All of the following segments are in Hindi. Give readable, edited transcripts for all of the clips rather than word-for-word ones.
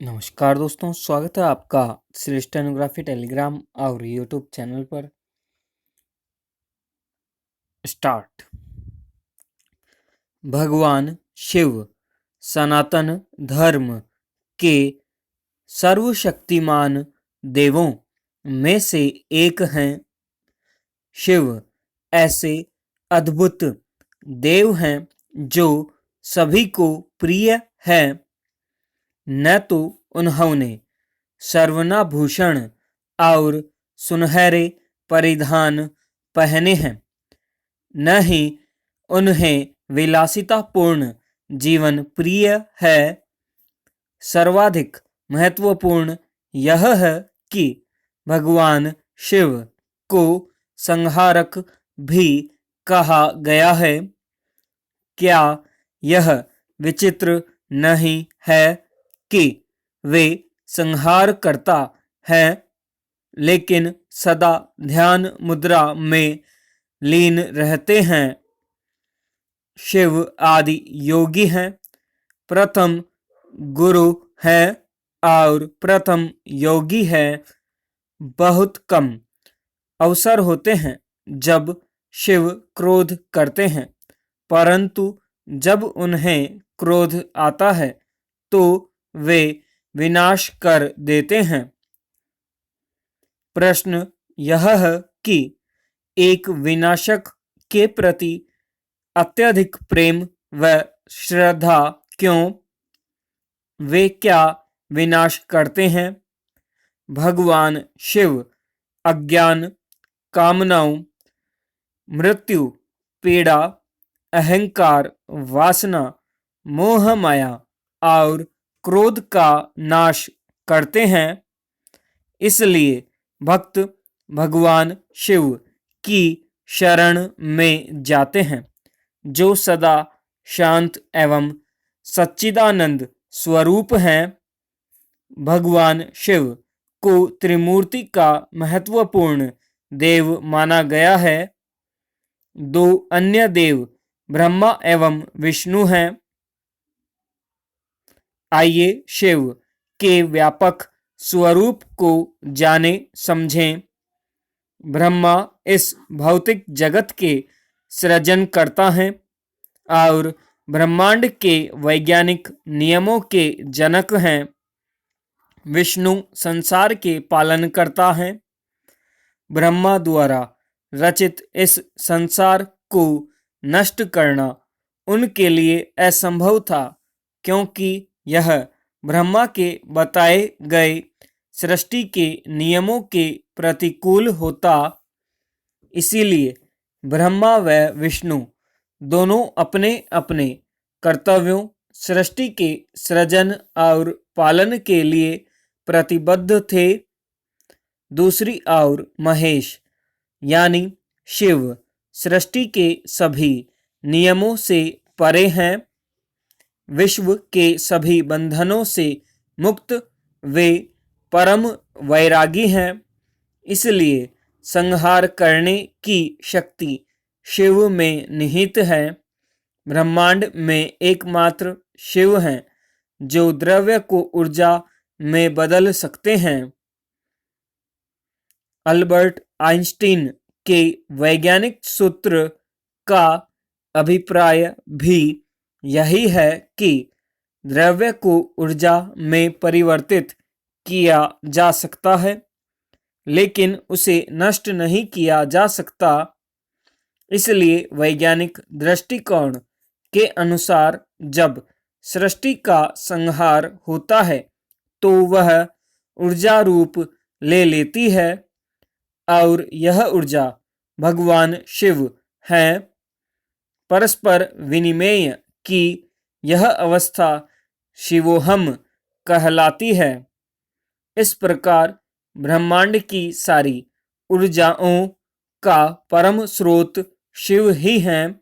नमस्कार दोस्तों, स्वागत है आपका स्टेनोग्राफी टेलीग्राम और यूट्यूब चैनल पर। स्टार्ट। भगवान शिव सनातन धर्म के सर्वशक्तिमान देवों में से एक हैं। शिव ऐसे अद्भुत देव हैं जो सभी को प्रिय हैं। न तो उन्होंने सर्वनाभूषण और सुनहरे परिधान पहने हैं, न ही उन्हें विलासितापूर्ण जीवन प्रिय है। सर्वाधिक महत्वपूर्ण यह है कि भगवान शिव को संहारक भी कहा गया है। क्या यह विचित्र नहीं है कि वे संहार करता है लेकिन सदा ध्यान मुद्रा में लीन रहते हैं। शिव आदि योगी हैं, प्रथम गुरु है और प्रथम योगी है। बहुत कम अवसर होते हैं जब शिव क्रोध करते हैं, परंतु जब उन्हें क्रोध आता है तो वे विनाश कर देते हैं। प्रश्न यह है कि एक विनाशक के प्रति अत्यधिक प्रेम व श्रद्धा क्यों? वे क्या विनाश करते हैं? भगवान शिव अज्ञान, कामनाओं, मृत्यु, पीड़ा, अहंकार, वासना, मोह माया और क्रोध का नाश करते हैं। इसलिए भक्त भगवान शिव की शरण में जाते हैं, जो सदा शांत एवं सच्चिदानंद स्वरूप हैं। भगवान शिव को त्रिमूर्ति का महत्वपूर्ण देव माना गया है। दो अन्य देव ब्रह्मा एवं विष्णु हैं। आइए शिव के व्यापक स्वरूप को जाने समझें। ब्रह्मा इस भौतिक जगत के सृजन करता है और ब्रह्मांड के वैज्ञानिक नियमों के जनक हैं। विष्णु संसार के पालन करता है। ब्रह्मा द्वारा रचित इस संसार को नष्ट करना उनके लिए असंभव था, क्योंकि यह ब्रह्मा के बताए गए सृष्टि के नियमों के प्रतिकूल होता। इसीलिए ब्रह्मा व विष्णु दोनों अपने अपने कर्तव्यों, सृष्टि के सृजन और पालन के लिए प्रतिबद्ध थे। दूसरी ओर महेश यानी शिव सृष्टि के सभी नियमों से परे हैं। विश्व के सभी बंधनों से मुक्त वे परम वैरागी हैं। इसलिए संहार करने की शक्ति शिव में निहित है। ब्रह्मांड में एकमात्र शिव हैं जो द्रव्य को ऊर्जा में बदल सकते हैं। अल्बर्ट आइंस्टीन के वैज्ञानिक सूत्र का अभिप्राय भी यही है कि द्रव्य को ऊर्जा में परिवर्तित किया जा सकता है, लेकिन उसे नष्ट नहीं किया जा सकता। इसलिए वैज्ञानिक दृष्टिकोण के अनुसार जब सृष्टि का संहार होता है तो वह ऊर्जा रूप ले लेती है और यह ऊर्जा भगवान शिव हैं। परस्पर विनिमेय की यह अवस्था शिवोहम कहलाती है। इस प्रकार ब्रह्मांड की सारी ऊर्जाओं का परम स्रोत शिव ही हैं।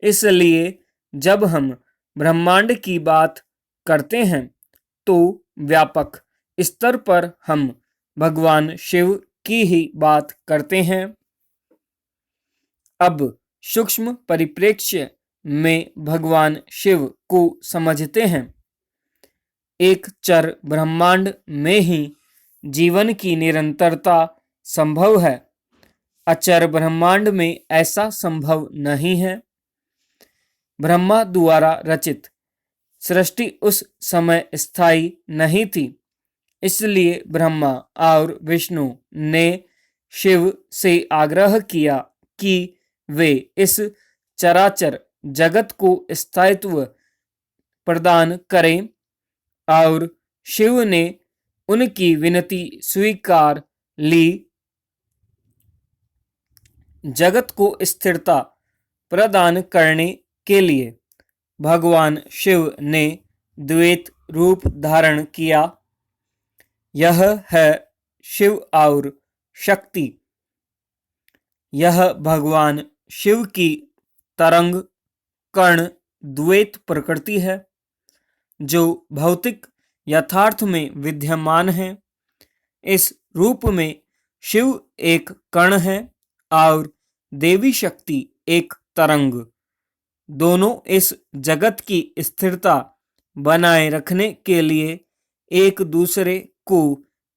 इसलिए जब हम ब्रह्मांड की बात करते हैं तो व्यापक स्तर पर हम भगवान शिव की ही बात करते हैं। अब सूक्ष्म परिप्रेक्ष्य में भगवान शिव को समझते हैं। एक चर ब्रह्मांड में ही जीवन की निरंतरता संभव है। अचर ब्रह्मांड में ऐसा संभव नहीं है। ब्रह्मा द्वारा रचित सृष्टि उस समय स्थायी नहीं थी, इसलिए ब्रह्मा और विष्णु ने शिव से आग्रह किया कि वे इस चराचर जगत को स्थायित्व प्रदान करें, और शिव ने उनकी विनती स्वीकार ली। जगत को स्थिरता प्रदान करने के लिए भगवान शिव ने द्वैत रूप धारण किया। यह है शिव और शक्ति। यह भगवान शिव की तरंग कर्ण द्वैत प्रकृति है, जो भौतिक यथार्थ में विद्यमान है। इस रूप में शिव एक कण है और देवी शक्ति एक तरंग, दोनों इस जगत की स्थिरता बनाए रखने के लिए एक दूसरे को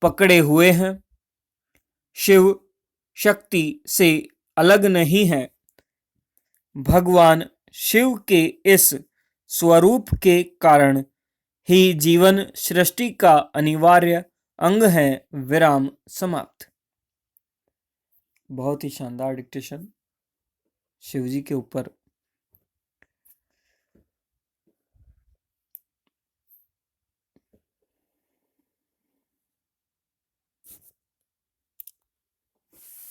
पकड़े हुए हैं। शिव शक्ति से अलग नहीं है। भगवान शिव के इस स्वरूप के कारण ही जीवन सृष्टि का अनिवार्य अंग है। विराम समाप्त। बहुत ही शानदार डिक्टेशन शिव जी के ऊपर